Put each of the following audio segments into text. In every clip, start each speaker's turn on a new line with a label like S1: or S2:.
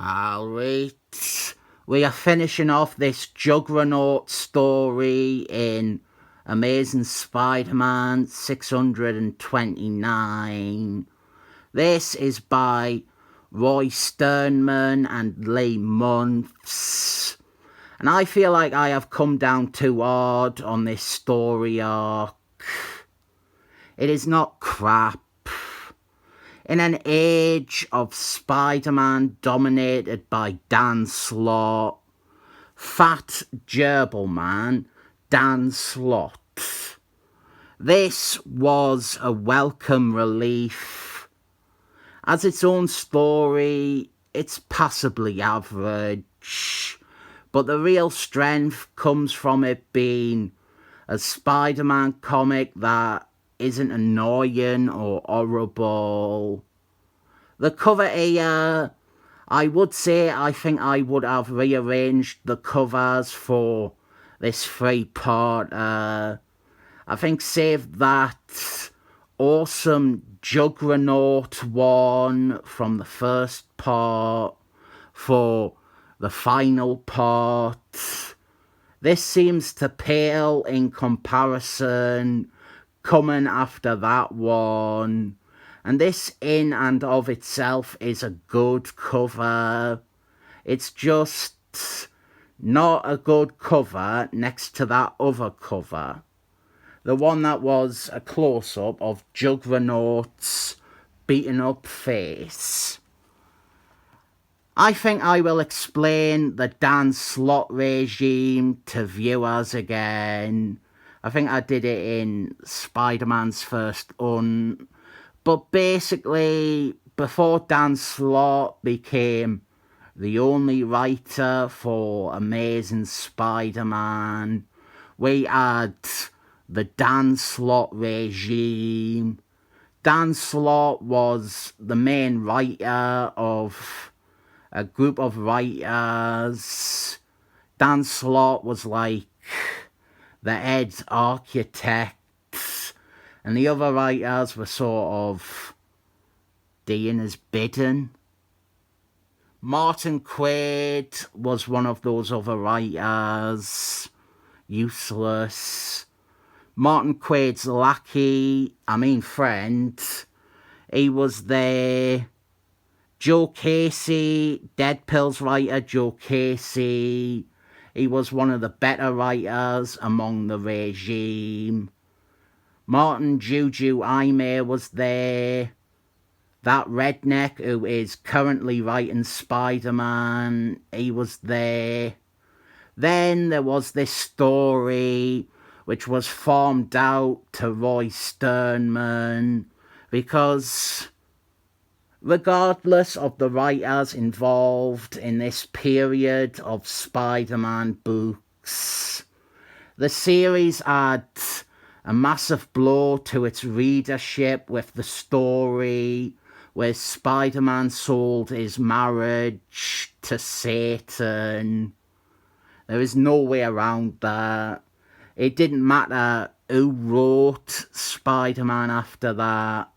S1: Alright, we are finishing off this Juggernaut story in Amazing Spider-Man 629. This is by Roy Sternman and Lee Months. And I feel like I have come down too hard on this story arc. It is not crap. In an age of Spider-Man dominated by Dan Slott, Fat Gerbil Man, Dan Slott, this was a welcome relief. As its own story, it's passably average, but the real strength comes from it being a Spider-Man comic that isn't annoying or horrible. The cover here, I would say I think I would have rearranged the covers for this three-parter. I think save that awesome Juggernaut one from the first part for the final part. This seems to pale in comparison coming after that one, and this in and of itself is a good cover. It's just not a good cover next to that other cover, the one that was a close-up of Juggernaut's beaten up face. I think I will explain the Dan Slott regime to viewers again. I think I did it in Spider-Man's First Un. But basically, before Dan Slott became the only writer for Amazing Spider-Man, we had the Dan Slott regime. Dan Slott was the main writer of a group of writers. Dan Slott was like the head architect, and the other writers were sort of doing his bidding. Martin Quaid was one of those other writers. Useless. Martin Quaid's friend, he was there. Joe Casey, Dead Pills writer Joe Casey, he was one of the better writers among the regime. Martin Juju Aime was there. That redneck who is currently writing Spider-Man, he was there. Then there was this story which was farmed out to Roy Sternman, because regardless of the writers involved in this period of Spider-Man books, the series had a massive blow to its readership with the story where Spider-Man sold his marriage to Satan. There is no way around that. It didn't matter who wrote Spider-Man after that.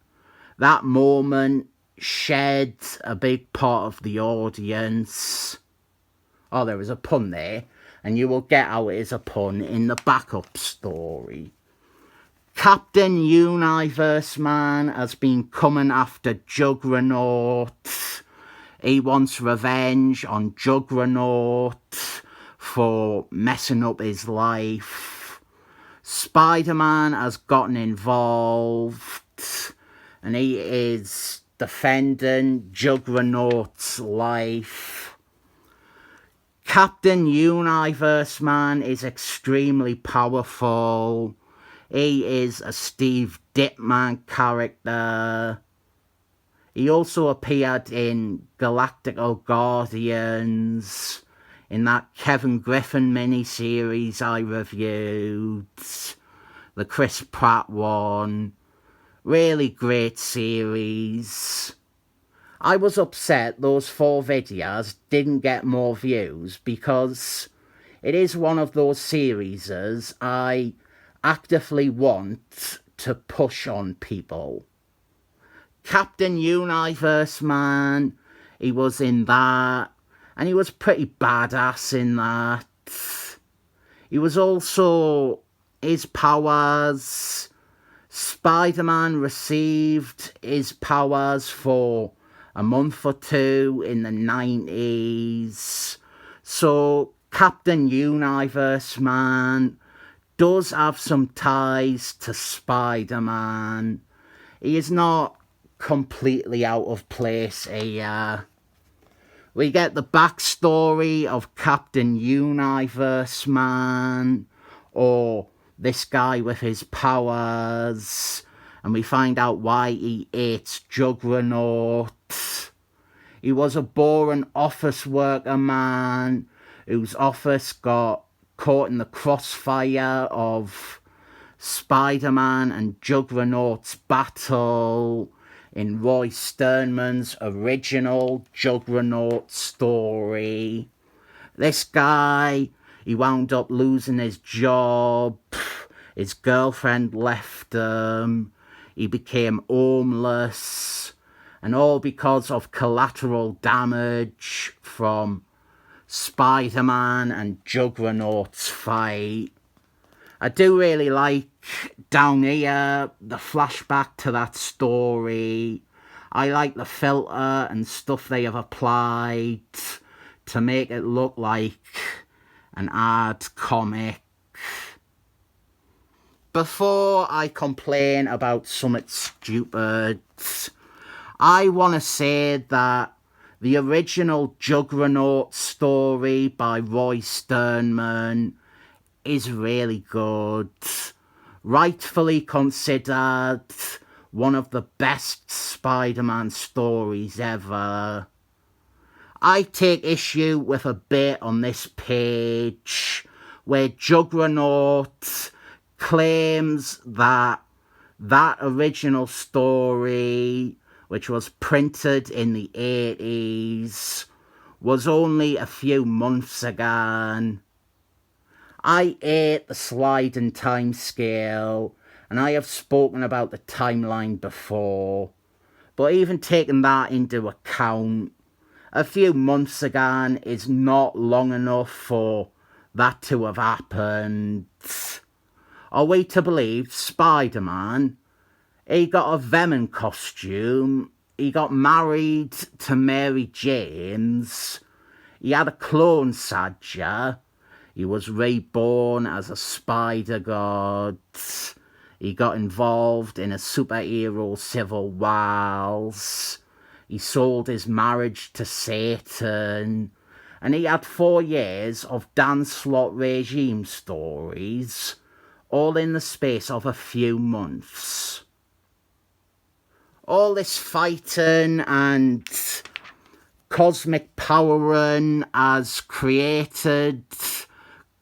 S1: That moment shed a big part of the audience. Oh, there was a pun there, and you will get how it is a pun in the backup story. Captain Uni-force Man has been coming after Juggernaut. He wants revenge on Juggernaut for messing up his life. Spider-Man has gotten involved, and he is defending Juggernaut's life. Captain Uni-force Man is extremely powerful. He is a Steve Ditman character. He also appeared in Galactical Guardians, in that Kevin Griffin miniseries I reviewed, the Chris Pratt one. Really great series. I was upset those 4 videos didn't get more views, because it is one of those series I actively want to push on people. Captain Uni-force Man, he was in that. and he was pretty badass in that. He was also, his powers, Spider-Man received his powers for a month or two in the 90s. So Captain Universe Man does have some ties to Spider-Man. He is not completely out of place here. We get the backstory of Captain Universe Man, or this guy with his powers, and we find out why he hates Juggernaut. He was a boring office worker man whose office got caught in the crossfire of Spider-Man and Juggernaut's battle in Roy Sternman's original Juggernaut story. This guy, he wound up losing his job, his girlfriend left him, he became homeless, and all because of collateral damage from Spider-Man and Juggernaut's fight. I do really like down here the flashback to that story. I like the filter and stuff they have applied to make it look like an ad comic. Before I complain about something stupid, I want to say that the original Juggernaut story by Roy Sternman is really good. Rightfully considered one of the best Spider-Man stories ever. I take issue with a bit on this page where Juggernaut claims that original story, which was printed in the 80s, was only a few months ago. I hate the sliding time scale, and I have spoken about the timeline before, but even taking that into account, a few months ago is not long enough for that to have happened. Are we to believe Spider-Man? He got a Venom costume, he got married to Mary James, he had a clone Sadger, he was reborn as a spider god, he got involved in a superhero civil wars, he sold his marriage to Satan, and he had 4 years of Dan Slott regime stories, all in the space of a few months. All this fighting and cosmic powering has created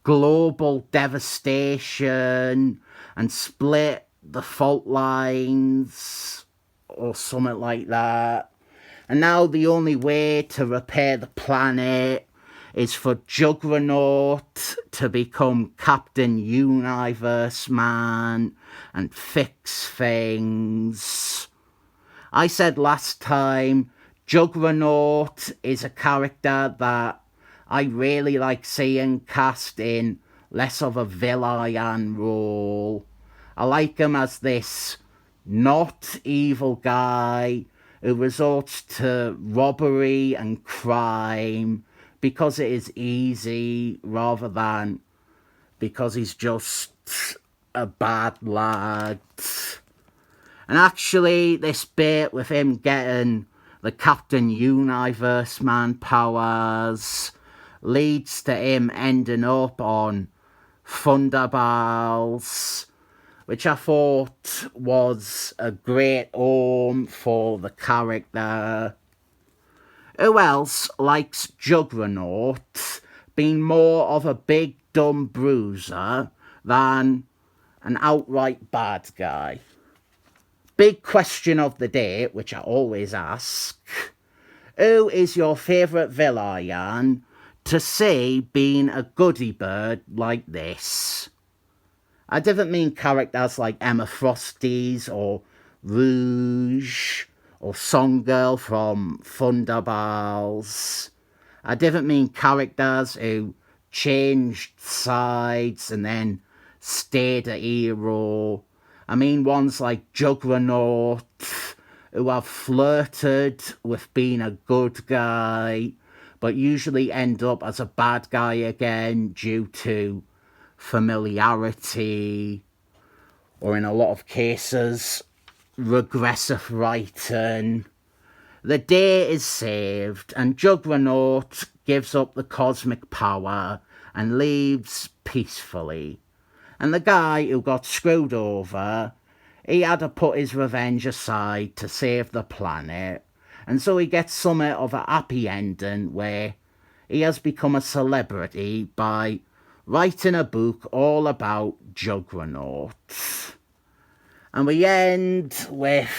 S1: global devastation and split the fault lines or something like that. And now the only way to repair the planet is for Juggernaut to become Captain Universe Man and fix things. I said last time, Juggernaut is a character that I really like seeing cast in less of a villain role. I like him as this not evil guy who resorts to robbery and crime because it is easy rather than because he's just a bad lad. And actually, this bit with him getting the Captain Universe Man powers leads to him ending up on Thunderballs, which I thought was a great home for the character. Who else likes Juggernaut being more of a big dumb bruiser than an outright bad guy? Big question of the day, which I always ask. Who is your favourite villain to see being a goody bird like this? I didn't mean characters like Emma Frosties or Rouge or Song Girl from Thunderballs. I didn't mean characters who changed sides and then stayed a hero. I mean ones like Juggernaut, who have flirted with being a good guy, but usually end up as a bad guy again due to familiarity, or in a lot of cases, regressive writing. The day is saved, and Juggernaut gives up the cosmic power and leaves peacefully. And the guy who got screwed over, he had to put his revenge aside to save the planet. And so he gets somewhat of a happy ending where he has become a celebrity by writing a book all about Juggernaut. And we end with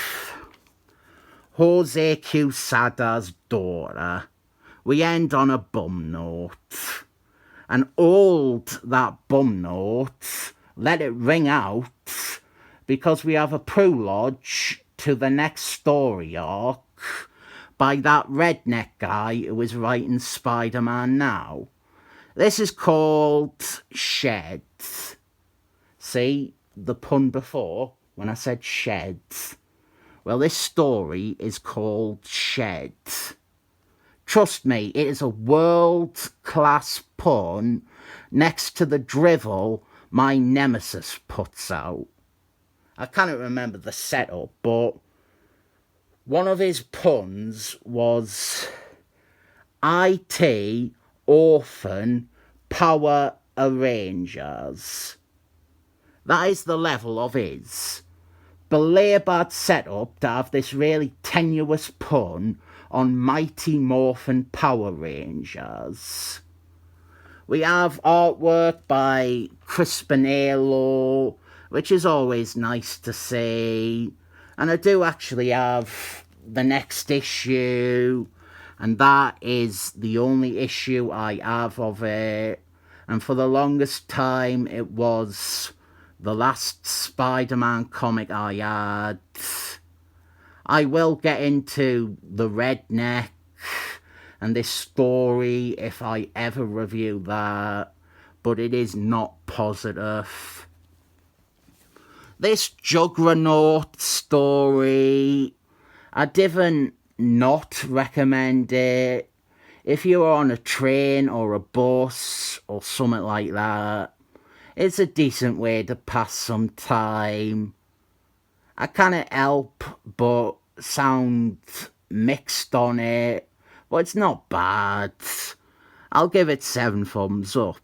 S1: Jose Quesada's daughter. We end on a bum note. And hold that bum note, let it ring out, because we have a prologue to the next story arc by that redneck guy who is writing Spider-Man now. This is called Shed. See, the pun before, when I said shed. Well, this story is called Shed. Trust me, it is a world-class pun next to the drivel my nemesis puts out. I cannot remember the setup, but one of his puns was IT Orphan Power Arrangers. That is the level of his belaboured setup to have this really tenuous pun on Mighty Morphin Power Rangers. We have artwork by Crispinello, which is always nice to see. And I do actually have the next issue, and that is the only issue I have of it. And for the longest time, it was the last Spider-Man comic I had. I will get into the redneck and this story if I ever review that, but it is not positive. This Juggernaut story, I didn't not recommend it. If you're on a train or a bus or something like that, it's a decent way to pass some time. I can't help but sound mixed on it, but it's not bad. I'll give it 7 thumbs up.